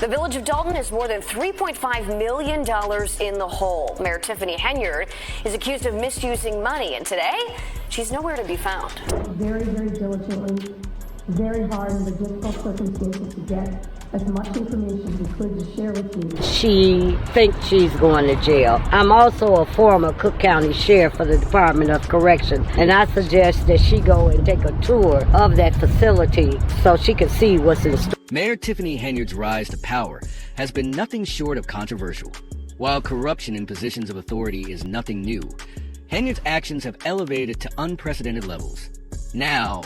The village of Dalton is more than $3.5 million in the hole. Mayor Tiffany Henyard is accused of misusing money, and today she's nowhere to be found. Very, very diligently, very hard in the difficult circumstances to get as much information as we could to share with you. She thinks she's going to jail. I'm also a former Cook County Sheriff for the Department of Corrections, and I suggest that she go and take a tour of that facility so she can see what's in store. Mayor Tiffany Henyard's rise to power has been nothing short of controversial. While corruption in positions of authority is nothing new, Henyard's actions have elevated to unprecedented levels. Now,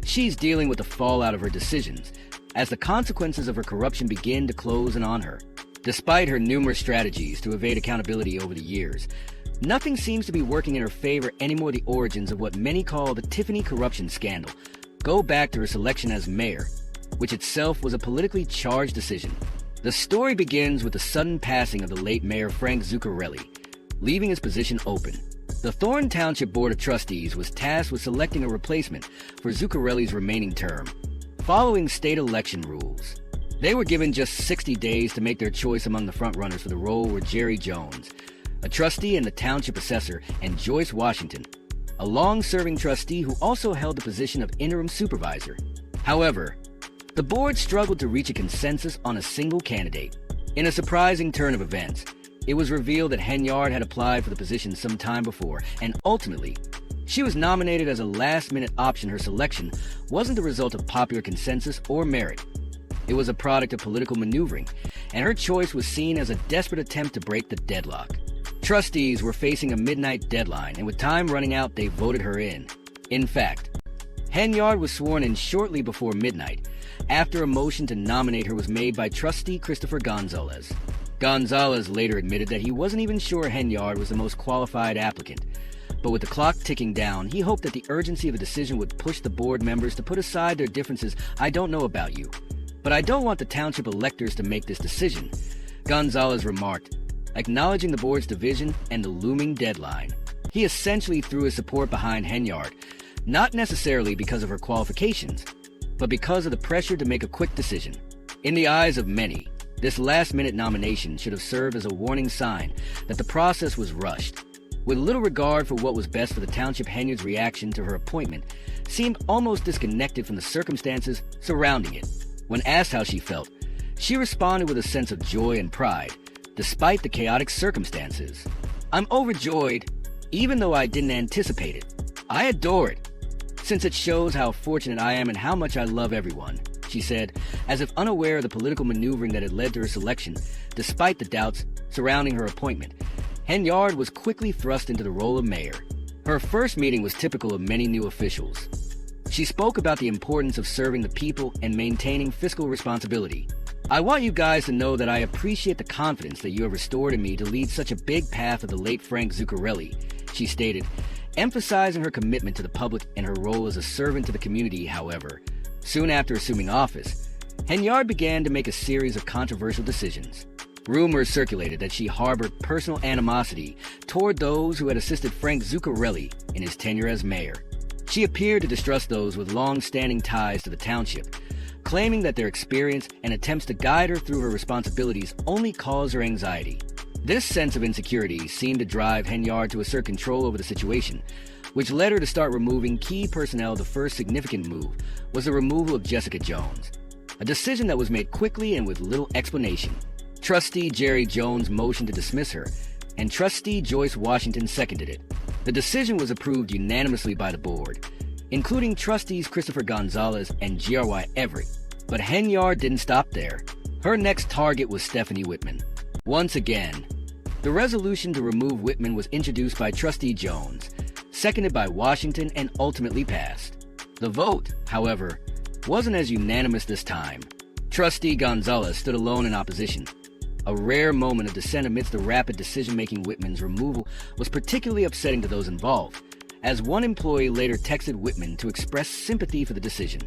she's dealing with the fallout of her decisions as the consequences of her corruption begin to close in on her. Despite her numerous strategies to evade accountability over the years, nothing seems to be working in her favor anymore. The origins of what many call the Tiffany corruption scandal go back to her selection as mayor, which itself was a politically charged decision. The story begins with the sudden passing of the late Mayor Frank Zuccarelli, leaving his position open. The Thorne Township Board of Trustees was tasked with selecting a replacement for Zuccarelli's remaining term, following state election rules. They were given just 60 days to make their choice. Among the frontrunners for the role were Jerry Jones, a trustee and the township assessor, and Joyce Washington, a long-serving trustee who also held the position of interim supervisor. However, the board struggled to reach a consensus on a single candidate. In a surprising turn of events, it was revealed that Henyard had applied for the position some time before, and ultimately, she was nominated as a last-minute option. Her selection wasn't the result of popular consensus or merit. It was a product of political maneuvering, and her choice was seen as a desperate attempt to break the deadlock. Trustees were facing a midnight deadline, and with time running out, they voted her in. In fact, Henyard was sworn in shortly before midnight, after a motion to nominate her was made by trustee Christopher Gonzalez. Gonzalez later admitted that he wasn't even sure Henyard was the most qualified applicant. But with the clock ticking down, he hoped that the urgency of the decision would push the board members to put aside their differences. "I don't know about you, but I don't want the township electors to make this decision," Gonzalez remarked, acknowledging the board's division and the looming deadline. He essentially threw his support behind Henyard, not necessarily because of her qualifications, but because of the pressure to make a quick decision. In the eyes of many, this last-minute nomination should have served as a warning sign that the process was rushed. With little regard for what was best for the township, Henyard's reaction to her appointment seemed almost disconnected from the circumstances surrounding it. When asked how she felt, she responded with a sense of joy and pride, despite the chaotic circumstances. "I'm overjoyed, even though I didn't anticipate it. I adore it, since it shows how fortunate I am and how much I love everyone," she said, as if unaware of the political maneuvering that had led to her selection. Despite the doubts surrounding her appointment, Henyard was quickly thrust into the role of mayor. Her first meeting was typical of many new officials. She spoke about the importance of serving the people and maintaining fiscal responsibility. "I want you guys to know that I appreciate the confidence that you have restored in me to lead such a big path of the late Frank Zuccarelli," she stated, emphasizing her commitment to the public and her role as a servant to the community. However, soon after assuming office, Henyard began to make a series of controversial decisions. Rumors circulated that she harbored personal animosity toward those who had assisted Frank Zuccarelli in his tenure as mayor. She appeared to distrust those with long-standing ties to the township, claiming that their experience and attempts to guide her through her responsibilities only caused her anxiety. This sense of insecurity seemed to drive Henyard to assert control over the situation, which led her to start removing key personnel. The first significant move was the removal of Jessica Jones, a decision that was made quickly and with little explanation. Trustee Jerry Jones motioned to dismiss her, and Trustee Joyce Washington seconded it. The decision was approved unanimously by the board, including Trustees Christopher Gonzalez and G.R.Y. Everett. But Henyard didn't stop there. Her next target was Stephanie Whitman. Once again, the resolution to remove Whitman was introduced by Trustee Jones, seconded by Washington, and ultimately passed. The vote, however, wasn't as unanimous this time. Trustee Gonzalez stood alone in opposition. A rare moment of dissent amidst the rapid decision-making. Whitman's removal was particularly upsetting to those involved, as one employee later texted Whitman to express sympathy for the decision.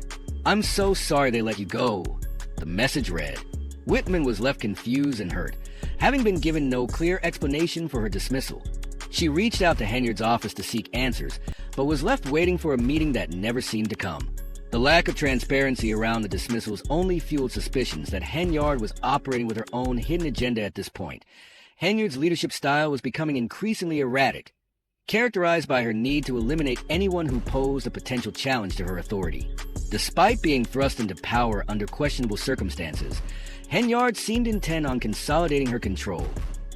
"I'm so sorry they let you go," the message read. Whitman was left confused and hurt, having been given no clear explanation for her dismissal. She reached out to Henyard's office to seek answers, but was left waiting for a meeting that never seemed to come. The lack of transparency around the dismissals only fueled suspicions that Henyard was operating with her own hidden agenda at this point. Henyard's leadership style was becoming increasingly erratic, characterized by her need to eliminate anyone who posed a potential challenge to her authority. Despite being thrust into power under questionable circumstances, Henyard seemed intent on consolidating her control,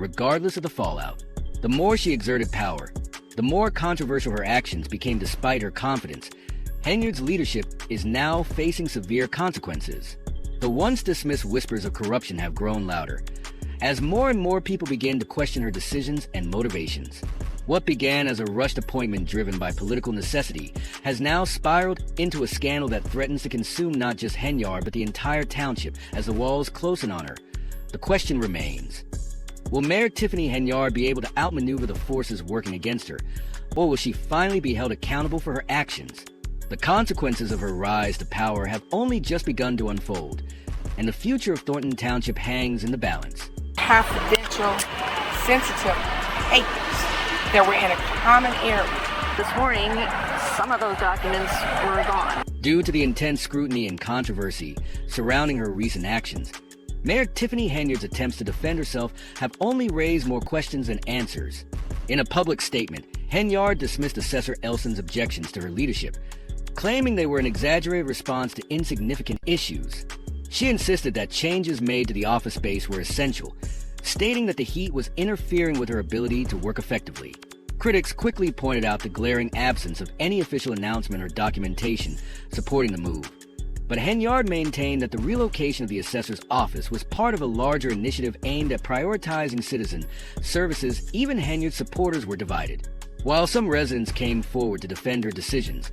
regardless of the fallout. The more she exerted power, the more controversial her actions became despite her confidence. Henyard's leadership is now facing severe consequences. The once dismissed whispers of corruption have grown louder, as more and more people begin to question her decisions and motivations. What began as a rushed appointment driven by political necessity has now spiraled into a scandal that threatens to consume not just Henyard but the entire township as the walls close in on her. The question remains, will Mayor Tiffany Henyard be able to outmaneuver the forces working against her, or will she finally be held accountable for her actions? The consequences of her rise to power have only just begun to unfold, and the future of Thornton Township hangs in the balance. Confidential, sensitive papers that were in a common area. This morning, some of those documents were gone. Due to the intense scrutiny and controversy surrounding her recent actions, Mayor Tiffany Henyard's attempts to defend herself have only raised more questions than answers. In a public statement, Henyard dismissed Assessor Elson's objections to her leadership, claiming they were an exaggerated response to insignificant issues. She insisted that changes made to the office space were essential, stating that the heat was interfering with her ability to work effectively. Critics quickly pointed out the glaring absence of any official announcement or documentation supporting the move. But Henyard maintained that the relocation of the assessor's office was part of a larger initiative aimed at prioritizing citizen services. Even Henyard's supporters were divided. While some residents came forward to defend her decisions,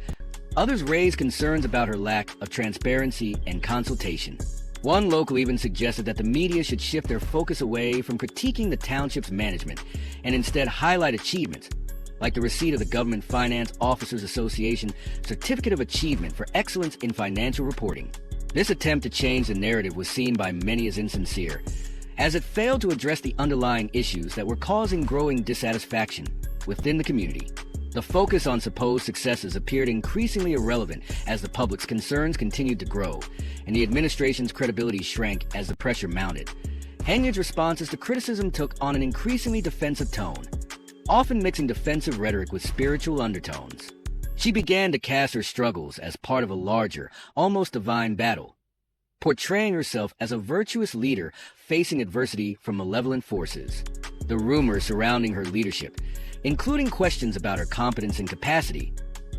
others raised concerns about her lack of transparency and consultation. One local even suggested that the media should shift their focus away from critiquing the township's management and instead highlight achievements, like the receipt of the Government Finance Officers Association Certificate of Achievement for Excellence in Financial Reporting. This attempt to change the narrative was seen by many as insincere, as it failed to address the underlying issues that were causing growing dissatisfaction within the community. The focus on supposed successes appeared increasingly irrelevant as the public's concerns continued to grow, and the administration's credibility shrank as the pressure mounted. Henyard's responses to criticism took on an increasingly defensive tone, often mixing defensive rhetoric with spiritual undertones. She began to cast her struggles as part of a larger, almost divine battle, portraying herself as a virtuous leader facing adversity from malevolent forces. The rumors surrounding her leadership, including questions about her competence and capacity,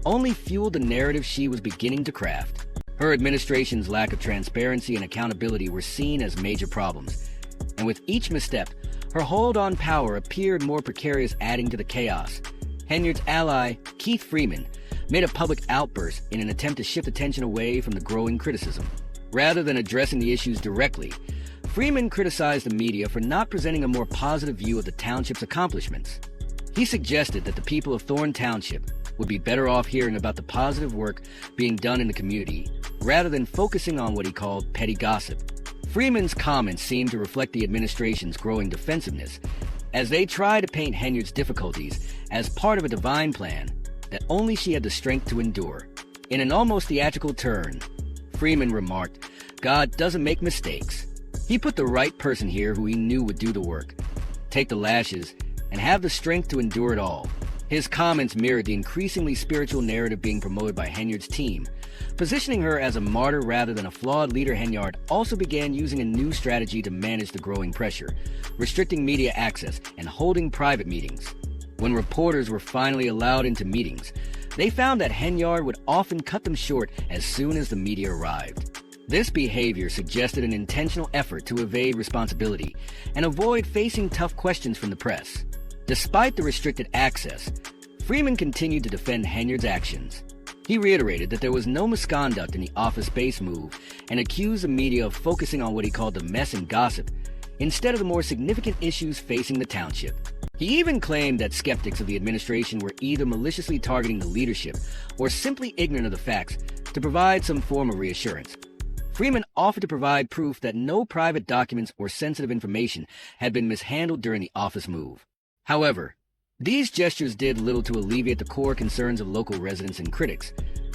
only fueled the narrative she was beginning to craft. Her administration's lack of transparency and accountability were seen as major problems, and with each misstep, her hold on power appeared more precarious, adding to the chaos. Henyard's ally, Keith Freeman, made a public outburst in an attempt to shift attention away from the growing criticism. Rather than addressing the issues directly, Freeman criticized the media for not presenting a more positive view of the township's accomplishments. He suggested that the people of Thorn Township would be better off hearing about the positive work being done in the community, rather than focusing on what he called petty gossip. Freeman's comments seemed to reflect the administration's growing defensiveness, as they tried to paint Henyard's difficulties as part of a divine plan that only she had the strength to endure. In an almost theatrical turn, Freeman remarked, "God doesn't make mistakes. He put the right person here who he knew would do the work, take the lashes, and have the strength to endure it all." His comments mirrored the increasingly spiritual narrative being promoted by Henyard's team. Positioning her as a martyr rather than a flawed leader, Henyard also began using a new strategy to manage the growing pressure, restricting media access and holding private meetings. When reporters were finally allowed into meetings, they found that Henyard would often cut them short as soon as the media arrived. This behavior suggested an intentional effort to evade responsibility and avoid facing tough questions from the press. Despite the restricted access, Freeman continued to defend Henyard's actions. He reiterated that there was no misconduct in the office space move and accused the media of focusing on what he called the mess and gossip instead of the more significant issues facing the township. He even claimed that skeptics of the administration were either maliciously targeting the leadership or simply ignorant of the facts to provide some form of reassurance. Freeman offered to provide proof that no private documents or sensitive information had been mishandled during the office move. However, these gestures did little to alleviate the core concerns of local residents and critics.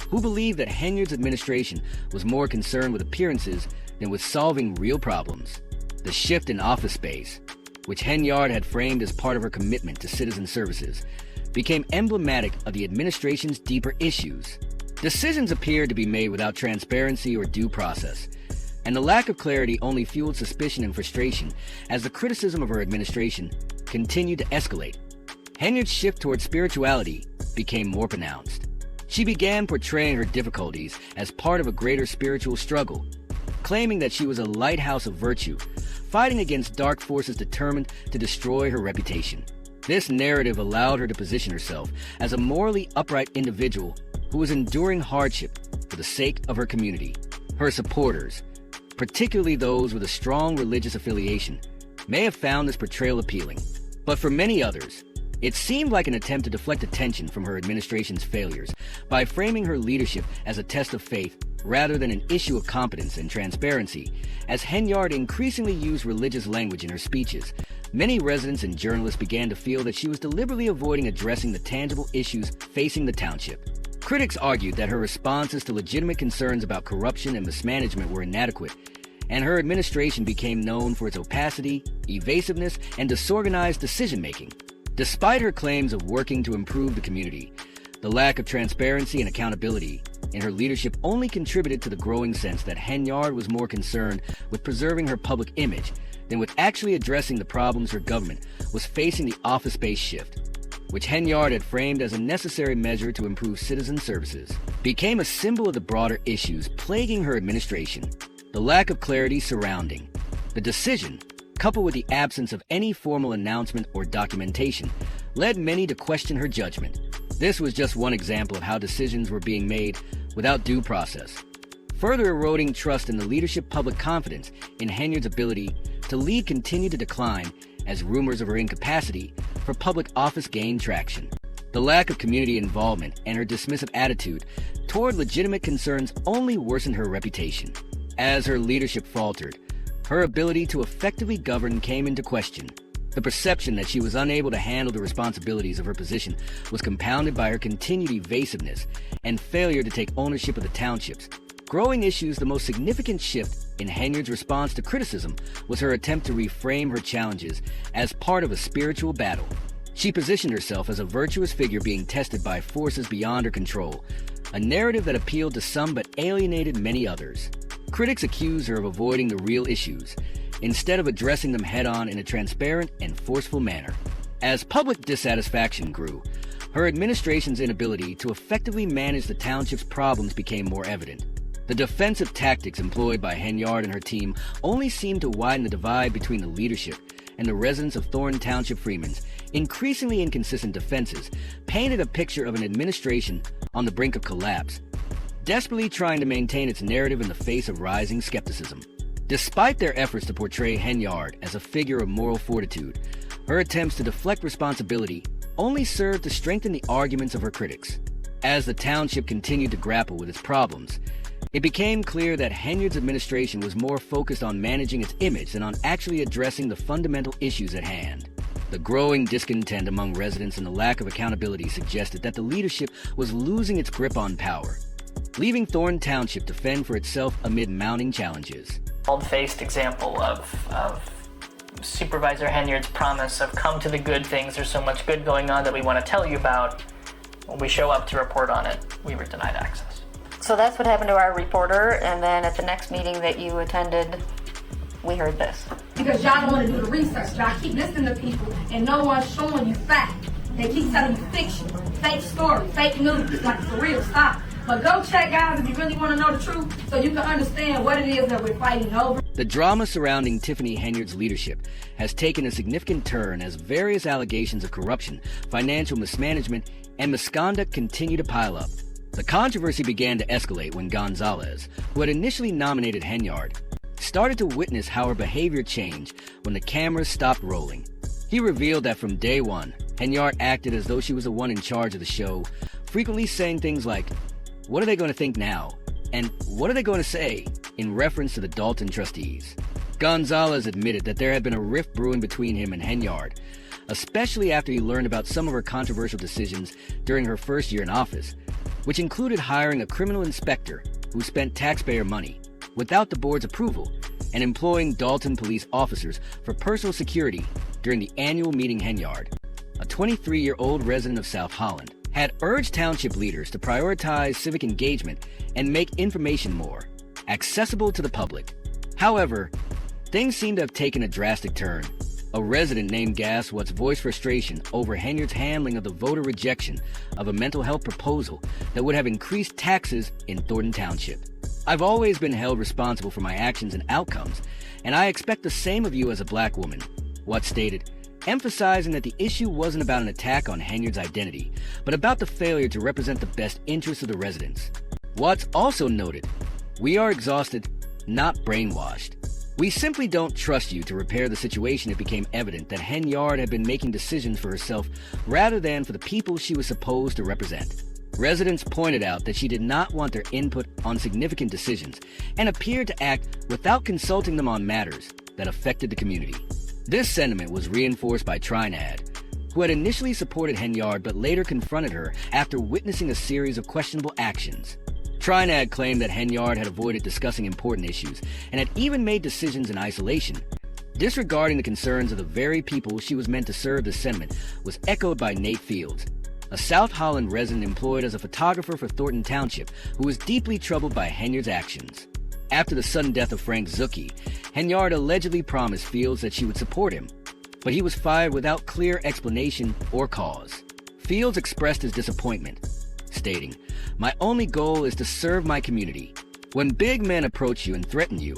who believed that Henyard's administration was more concerned with appearances than with solving real problems. The shift in office space, which Henyard had framed as part of her commitment to citizen services, became emblematic of the administration's deeper issues. Decisions appeared to be made without transparency or due process, and the lack of clarity only fueled suspicion and frustration as the criticism of her administration continued to escalate. Henyard's shift toward spirituality became more pronounced. She began portraying her difficulties as part of a greater spiritual struggle, claiming that she was a lighthouse of virtue, fighting against dark forces determined to destroy her reputation. This narrative allowed her to position herself as a morally upright individual who was enduring hardship for the sake of her community. Her supporters, particularly those with a strong religious affiliation, may have found this portrayal appealing. But for many others, it seemed like an attempt to deflect attention from her administration's failures by framing her leadership as a test of faith rather than an issue of competence and transparency. As Henyard increasingly used religious language in her speeches, many residents and journalists began to feel that she was deliberately avoiding addressing the tangible issues facing the township. Critics argued that her responses to legitimate concerns about corruption and mismanagement were inadequate, and her administration became known for its opacity, evasiveness, and disorganized decision-making. Despite her claims of working to improve the community, the lack of transparency and accountability in her leadership only contributed to the growing sense that Henyard was more concerned with preserving her public image than with actually addressing the problems her government was facing. The office-based shift, which Henyard had framed as a necessary measure to improve citizen services, became a symbol of the broader issues plaguing her administration. The lack of clarity surrounding the decision, coupled with the absence of any formal announcement or documentation, led many to question her judgment. This was just one example of how decisions were being made without due process, further eroding trust in the leadership. Public confidence in Henyard's ability to lead continued to decline as rumors of her incapacity for public office gained traction. The lack of community involvement and her dismissive attitude toward legitimate concerns only worsened her reputation. As her leadership faltered, her ability to effectively govern came into question. The perception that she was unable to handle the responsibilities of her position was compounded by her continued evasiveness and failure to take ownership of the township's growing issues. The most significant shift in Henyard's response to criticism was her attempt to reframe her challenges as part of a spiritual battle. She positioned herself as a virtuous figure being tested by forces beyond her control, a narrative that appealed to some but alienated many others. Critics accused her of avoiding the real issues, instead of addressing them head-on in a transparent and forceful manner. As public dissatisfaction grew, her administration's inability to effectively manage the township's problems became more evident. The defensive tactics employed by Henyard and her team only seemed to widen the divide between the leadership and the residents of Thornton Township. Freeman's increasingly inconsistent defenses painted a picture of an administration on the brink of collapse, desperately trying to maintain its narrative in the face of rising skepticism. Despite their efforts to portray Henyard as a figure of moral fortitude, her attempts to deflect responsibility only served to strengthen the arguments of her critics. As the township continued to grapple with its problems, it became clear that Henyard's administration was more focused on managing its image than on actually addressing the fundamental issues at hand. The growing discontent among residents and the lack of accountability suggested that the leadership was losing its grip on power, leaving Thornton Township to fend for itself amid mounting challenges. Bold-faced example of Supervisor Henyard's promise of come to the good things. There's so much good going on that we want to tell you about. When we show up to report on it, we were denied access. So that's what happened to our reporter, and then at the next meeting that you attended, we heard this. Because y'all don't want to do the research. Y'all keep listening to people and no one's showing you fact. They keep telling you fiction, fake story, fake news, like for real, stop. But go check, guys, if you really want to know the truth, so you can understand what it is that we're fighting over. The drama surrounding Tiffany Henyard's leadership has taken a significant turn as various allegations of corruption, financial mismanagement, and misconduct continue to pile up. The controversy began to escalate when Gonzalez, who had initially nominated Henyard, started to witness how her behavior changed when the cameras stopped rolling. He revealed that from day one, Henyard acted as though she was the one in charge of the show, frequently saying things like, "What are they going to think now?" and "What are they going to say?" in reference to the Dalton trustees. Gonzalez admitted that there had been a rift brewing between him and Henyard, especially after he learned about some of her controversial decisions during her first year in office, which included hiring a criminal inspector who spent taxpayer money without the board's approval and employing Dalton police officers for personal security during the annual meeting. Henyard, a 23-year-old resident of South Holland, had urged township leaders to prioritize civic engagement and make information more accessible to the public. However, things seem to have taken a drastic turn. A resident named Gaswatts voiced frustration over Henyard's handling of the voter rejection of a mental health proposal that would have increased taxes in Thornton Township. I've always been held responsible for my actions and outcomes, and I expect the same of you as a black woman, Watts stated, emphasizing that the issue wasn't about an attack on Henyard's identity, but about the failure to represent the best interests of the residents. Watts also noted, "We are exhausted, not brainwashed. We simply don't trust you to repair the situation." It became evident that Henyard had been making decisions for herself rather than for the people she was supposed to represent. Residents pointed out that she did not want their input on significant decisions and appeared to act without consulting them on matters that affected the community. This sentiment was reinforced by Trinad, who had initially supported Henyard but later confronted her after witnessing a series of questionable actions. Trinad claimed that Henyard had avoided discussing important issues and had even made decisions in isolation. Disregarding the concerns of the very people she was meant to serve. This sentiment was echoed by Nate Fields, a South Holland resident employed as a photographer for Thornton Township, who was deeply troubled by Henyard's actions. After the sudden death of Frank Zucki, Henyard allegedly promised Fields that she would support him, but he was fired without clear explanation or cause. Fields expressed his disappointment, stating, "My only goal is to serve my community. When big men approach you and threaten you,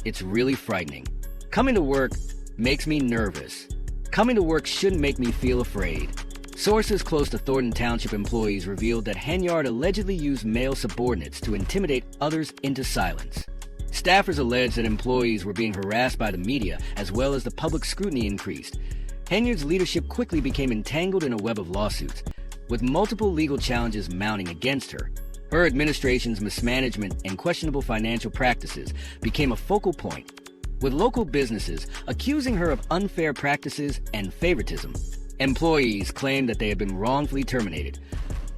it's really frightening. Coming to work makes me nervous. Coming to work shouldn't make me feel afraid." Sources close to Thornton Township employees revealed that Henyard allegedly used male subordinates to intimidate others into silence. Staffers alleged that employees were being harassed by the media as well as the public scrutiny increased. Henyard's leadership quickly became entangled in a web of lawsuits, with multiple legal challenges mounting against her. Her administration's mismanagement and questionable financial practices became a focal point, with local businesses accusing her of unfair practices and favoritism. Employees claimed that they had been wrongfully terminated,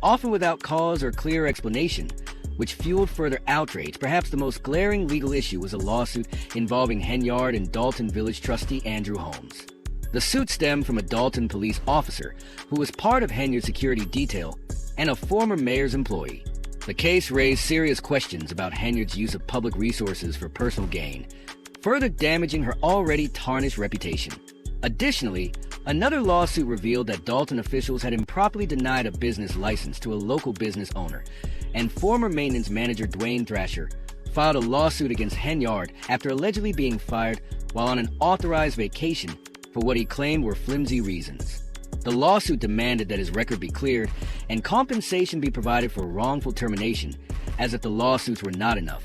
often without cause or clear explanation, which fueled further outrage. Perhaps the most glaring legal issue was a lawsuit involving Henyard and Dalton Village trustee Andrew Holmes. The suit stemmed from a Dalton police officer who was part of Henyard's security detail and a former mayor's employee. The case raised serious questions about Henyard's use of public resources for personal gain, further damaging her already tarnished reputation. Additionally, another lawsuit revealed that Dalton officials had improperly denied a business license to a local business owner, and former maintenance manager Dwayne Thrasher filed a lawsuit against Henyard after allegedly being fired while on an authorized vacation for what he claimed were flimsy reasons. The lawsuit demanded that his record be cleared and compensation be provided for wrongful termination, as if the lawsuits were not enough.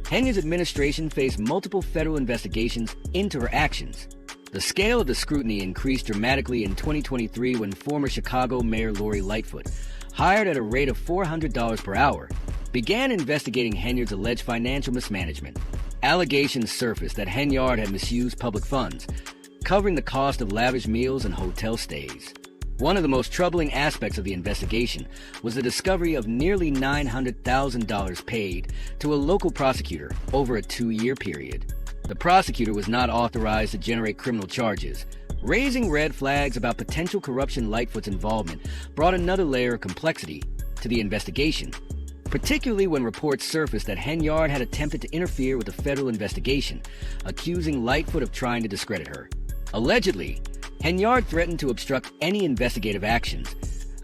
Henyard's administration faced multiple federal investigations into her actions. The scale of the scrutiny increased dramatically in 2023 when former Chicago Mayor Lori Lightfoot, hired at a rate of $400 per hour, began investigating Henyard's alleged financial mismanagement. Allegations surfaced that Henyard had misused public funds, covering the cost of lavish meals and hotel stays. One of the most troubling aspects of the investigation was the discovery of nearly $900,000 paid to a local prosecutor over a 2-year period. The prosecutor was not authorized to generate criminal charges. Raising red flags about potential corruption. Lightfoot's involvement brought another layer of complexity to the investigation, particularly when reports surfaced that Henyard had attempted to interfere with the federal investigation, accusing Lightfoot of trying to discredit her. Allegedly, Henyard threatened to obstruct any investigative actions,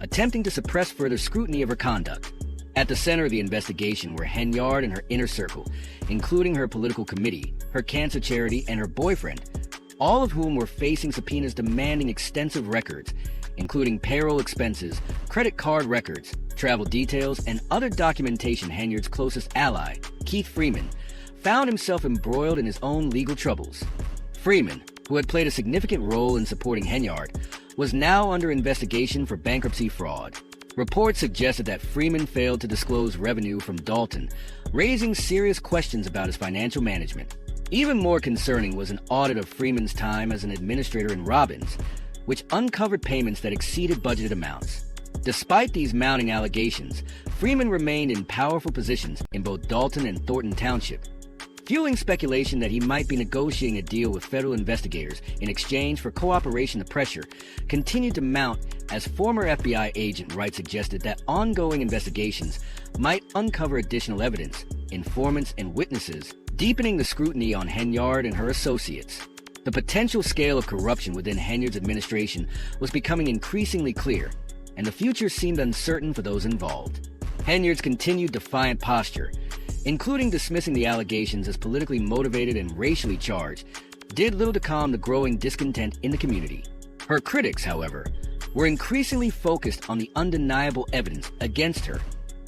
attempting to suppress further scrutiny of her conduct. At the center of the investigation were Henyard and her inner circle, including her political committee, her cancer charity, and her boyfriend, all of whom were facing subpoenas demanding extensive records, including payroll expenses, credit card records, travel details, and other documentation. Henyard's closest ally, Keith Freeman, found himself embroiled in his own legal troubles. Freeman, who had played a significant role in supporting Henyard, was now under investigation for bankruptcy fraud. Reports suggested that Freeman failed to disclose revenue from Dalton, raising serious questions about his financial management. Even more concerning was an audit of Freeman's time as an administrator in Robbins, which uncovered payments that exceeded budgeted amounts. Despite these mounting allegations, Freeman remained in powerful positions in both Dalton and Thornton Township, fueling speculation that he might be negotiating a deal with federal investigators in exchange for cooperation. The pressure continued to mount as former FBI agent Wright suggested that ongoing investigations might uncover additional evidence, informants, and witnesses, deepening the scrutiny on Henyard and her associates. The potential scale of corruption within Henyard's administration was becoming increasingly clear, and the future seemed uncertain for those involved. Henyard's continued defiant posture, including dismissing the allegations as politically motivated and racially charged, did little to calm the growing discontent in the community. Her critics, however, were increasingly focused on the undeniable evidence against her.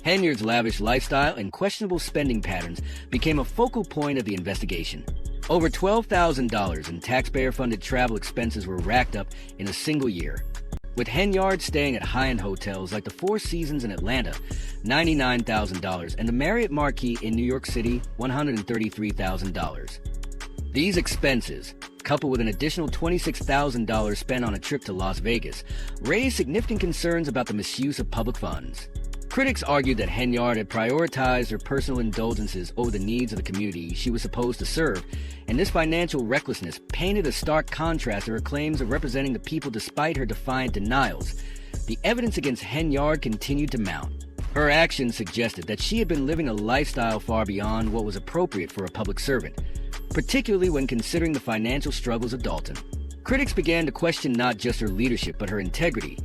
Henyard's lavish lifestyle and questionable spending patterns became a focal point of the investigation. Over $12,000 in taxpayer-funded travel expenses were racked up in a single year, with Henyard staying at high-end hotels like the Four Seasons in Atlanta, $99,000, and the Marriott Marquis in New York City, $133,000. These expenses, coupled with an additional $26,000 spent on a trip to Las Vegas, raised significant concerns about the misuse of public funds. Critics argued that Henyard had prioritized her personal indulgences over the needs of the community she was supposed to serve, and this financial recklessness painted a stark contrast to her claims of representing the people despite her defiant denials. The evidence against Henyard continued to mount. Her actions suggested that she had been living a lifestyle far beyond what was appropriate for a public servant, particularly when considering the financial struggles of Dalton. Critics began to question not just her leadership but her integrity,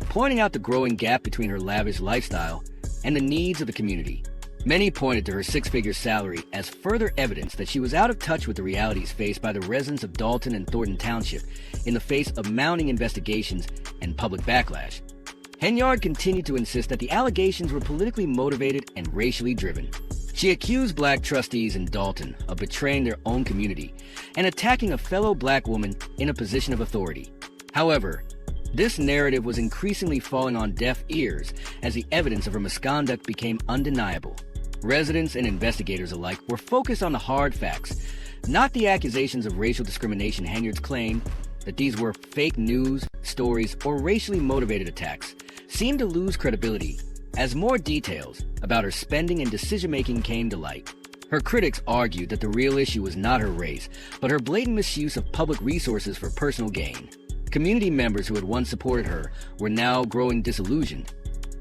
pointing out the growing gap between her lavish lifestyle and the needs of the community. Many pointed to her six-figure salary as further evidence that she was out of touch with the realities faced by the residents of Dalton and Thornton Township in the face of mounting investigations and public backlash. Henyard continued to insist that the allegations were politically motivated and racially driven. She accused black trustees in Dalton of betraying their own community and attacking a fellow black woman in a position of authority. However, this narrative was increasingly falling on deaf ears as the evidence of her misconduct became undeniable. Residents and investigators alike were focused on the hard facts, not the accusations of racial discrimination. Henyard's claim that these were fake news, stories, or racially motivated attacks seemed to lose credibility as more details about her spending and decision-making came to light. Her critics argued that the real issue was not her race, but her blatant misuse of public resources for personal gain. Community members who had once supported her were now growing disillusioned,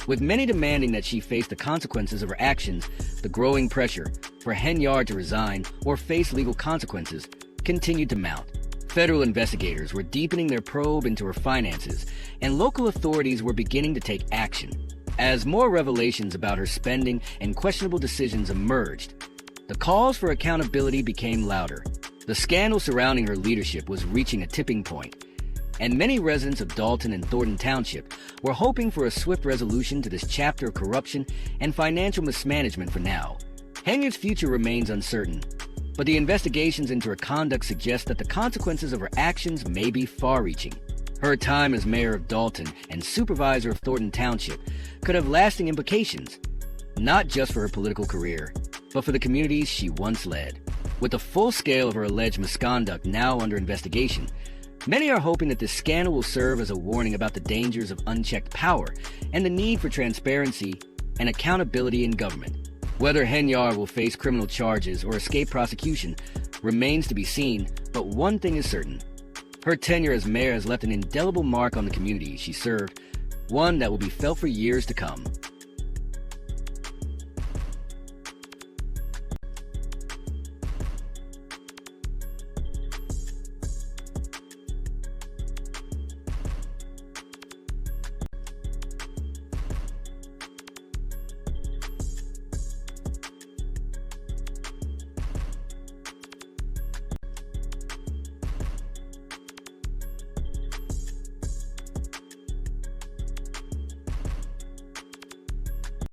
with many demanding that she face the consequences of her actions. The growing pressure for Henyard to resign or face legal consequences continued to mount. Federal investigators were deepening their probe into her finances, and local authorities were beginning to take action. As more revelations about her spending and questionable decisions emerged, the calls for accountability became louder. The scandal surrounding her leadership was reaching a tipping point, and many residents of Dalton and Thornton Township were hoping for a swift resolution to this chapter of corruption and financial mismanagement. For now, Henyard's future remains uncertain, but the investigations into her conduct suggest that the consequences of her actions may be far-reaching. Her time as mayor of Dalton and supervisor of Thornton Township could have lasting implications, not just for her political career, but for the communities she once led. With the full scale of her alleged misconduct now under investigation, many are hoping that this scandal will serve as a warning about the dangers of unchecked power and the need for transparency and accountability in government. Whether Henyard will face criminal charges or escape prosecution remains to be seen, but one thing is certain. Her tenure as mayor has left an indelible mark on the community she served, one that will be felt for years to come.